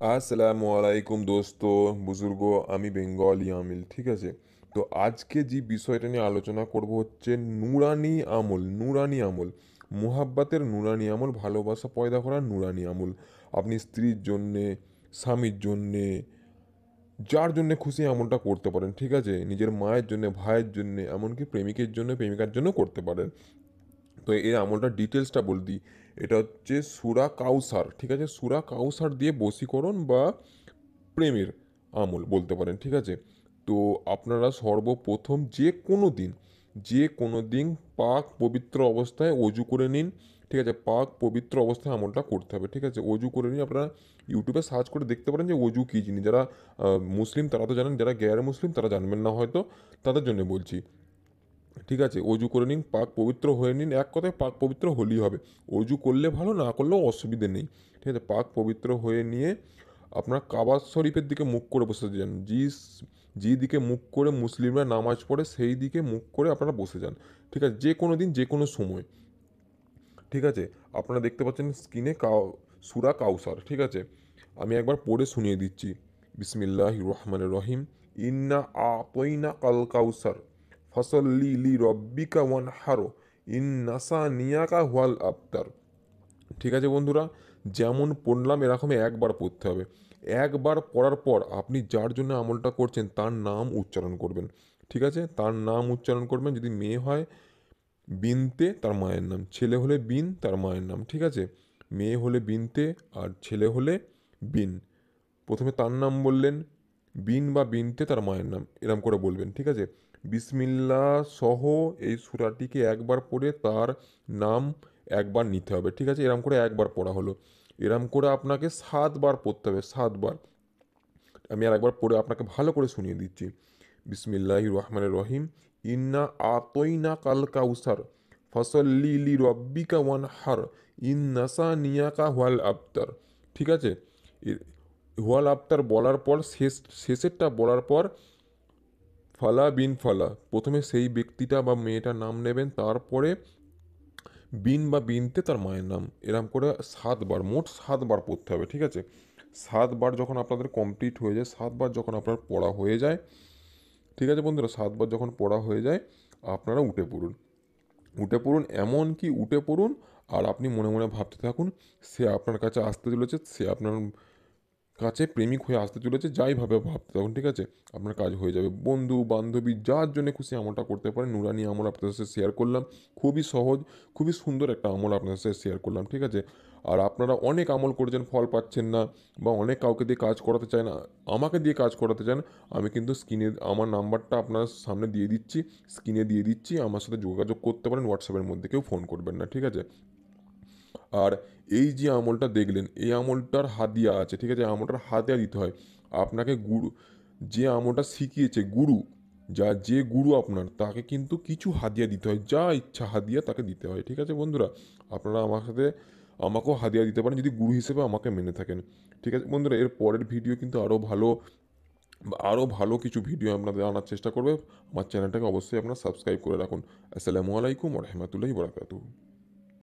আসসালামু আলাইকুম দোস্ত বুজুর্গ, আমি বেঙ্গলি আমিল। ঠিক আছে, তো আজকে যে বিষয়টা নিয়ে আলোচনা করব হচ্ছে নুরানি আমল। নুরানি আমল, মুহাব্বাতের নুরানি আমল, ভালোবাসা পয়দা করার নুরানি আমল। আপনি স্ত্রীর জন্যে, স্বামীর জন্যে, যার জন্য খুশি আমলটা করতে পারেন। ঠিক আছে, নিজের মায়ের জন্য, ভাইয়ের জন্য, এমনকি প্রেমিকের জন্য, প্রেমিকার জন্য করতে পারেন। তো এই আমলটার ডিটেলসটা বল দিই। এটা হচ্ছে সুরা কাউসার। ঠিক আছে, সুরা কাউসার দিয়ে বশীকরণ বা প্রেমের আমল বলতে পারেন। ঠিক আছে, তো আপনারা সর্বপ্রথম যে কোনো দিন পাক পবিত্র অবস্থায় অজু করে নিন। ঠিক আছে, পাক পবিত্র অবস্থায় আমলটা করতে হবে। ঠিক আছে, অজু করে নিন। আপনারা ইউটিউবে সার্চ করে দেখতে পারেন যে অজু কী জিনিস। যারা মুসলিম তারা তো জানেন, যারা গ্যার মুসলিম তারা জানবেন না হয়তো, তাদের জন্য বলছি। ঠিক আছে, অজু করে নিন, পাক পবিত্র হয়ে নিন। এক কথায় পাক পবিত্র হলেই হবে। অজু করলে ভালো, না করলেও অসুবিধে নেই। ঠিক আছে, পাক পবিত্র হয়ে নিয়ে আপনার কাবা শরীফের দিকে মুখ করে বসে যান। যে দিকে মুখ করে মুসলিমরা নামাজ পড়ে সেই দিকে মুখ করে আপনারা বসে যান। ঠিক আছে, যে কোনো দিন যে কোনো সময়। ঠিক আছে, আপনারা দেখতে পাচ্ছেন স্ক্রিনে সুরা কাউসার। ঠিক আছে, আমি একবার পড়ে শুনিয়ে দিচ্ছি। বিসমিল্লাহ রহমান রহিম। ইন্না আতইনা কাল কাউসার ফসল্লি লি রব্বিকা ওয়ানহারো ইন্নাসা নিয়াকা হুয়াল আবতার। ঠিক আছে বন্ধুরা, যেমন পড়লাম এরকম একবার পড়তে হবে। একবার পড়ার পর আপনি যার জন্য আমলটা করছেন তার নাম উচ্চারণ করবেন। ঠিক আছে, তার নাম উচ্চারণ করবেন। যদি মেয়ে হয় বিনতে, তার মায়ের নাম। ছেলে হলে বিন, তার মায়ের নাম। ঠিক আছে, মেয়ে হলে বিনতে আর ছেলে হলে বিন। প্রথমে তার নাম বললেন, বিন বা বিনতে তার মায়ের নাম, এরম করে বলবেন। ঠিক আছে, বিসমিল্লা সহ এই সূরাটিকে একবার পড়ে তার নাম একবার নিতে হবে। ঠিক আছে, এরম করে একবার পড়া হলো। এরম করে আপনাকে 7 বার পড়তে হবে, 7 বার। আমি আর একবার পড়ে আপনাকে ভালো করে শুনিয়ে দিচ্ছি। বিসমিল্লাহ রহমান রহিম। ইন্না আতইনা কাল কাউসার ফসল্লি লি রব্বিকা ওয়ানহার ইন্নাসা নিয়াকা হুয়াল আবতার। ঠিক আছে, হুয়াল আবতার বলার পর শেষেরটা বলার পর ফালা বিন ফালা, প্রথমে সেই ব্যক্তিটা বা মেয়েটার নাম নেবেন, তারপরে বিন বা বিনতে তার মায়ের নাম। এরম করে 7 বার, মোট 7 বার পড়তে হবে। ঠিক আছে, 7 বার যখন আপনাদের কমপ্লিট হয়ে যায়, 7 বার যখন আপনার পড়া হয়ে যায়, ঠিক আছে বন্ধুরা, 7 বার যখন পড়া হয়ে যায় আপনারা উঠে পড়ুন। উঠে পড়ুন, এমন কি উঠে পড়ুন আর আপনি মনে মনে ভাবতে থাকুন সে আপনার কাছে আসতে চলেছে, সে আপনার কাছে প্রেমিক হয়ে আসতে চলেছে। যাই ভাবে ভাবতে থাকুন। ঠিক আছে, আপনার কাজ হয়ে যাবে। বন্ধু বান্ধবী যার জন্য খুশি আমলটা করতে পারেন। নুরানি আমল আপনাদের সাথে শেয়ার করলাম। খুবই সহজ, খুবই সুন্দর একটা আমল আপনাদের সাথে শেয়ার করলাম। ঠিক আছে, আর আপনারা অনেক আমল করেছেন, ফল পাচ্ছেন না, বা অনেক কাউকে দিয়ে কাজ করাতে চায় না, আমাকে দিয়ে কাজ করাতে চান, আমি কিন্তু স্ক্রিনে আমার নাম্বারটা আপনার সামনে দিয়ে দিচ্ছি, স্ক্রিনে দিয়ে দিচ্ছি। আমার সাথে যোগাযোগ করতে পারেন হোয়াটসঅ্যাপের মধ্যে, কেউ ফোন করবেন না। ঠিক আছে, আর এই যে আমলটা দেখলেন, এই আমলটার হাদিয়া আছে। ঠিক আছে, আমলটার হাদিয়া দিতে হয় আপনাকে। গুরু যে আমলটা শিখিয়েছে, গুরু যে গুরু আপনার, তাকে কিন্তু কিছু হাদিয়া দিতে হয়। যা ইচ্ছা হাদিয়া তাকে দিতে হয়। ঠিক আছে বন্ধুরা, আপনারা আমার সাথে আমাকেও হাদিয়া দিতে পারেন যদি গুরু হিসেবে আমাকে মেনে থাকেন। ঠিক আছে বন্ধুরা, এর পরের ভিডিও কিন্তু আরও ভালো কিছু ভিডিও আপনাদের আনার চেষ্টা করবে। আমার চ্যানেলটাকে অবশ্যই আপনারা সাবস্ক্রাইব করে রাখুন। আসসালামু আলাইকুম রহমতুল্লাহি বরকাতুহু।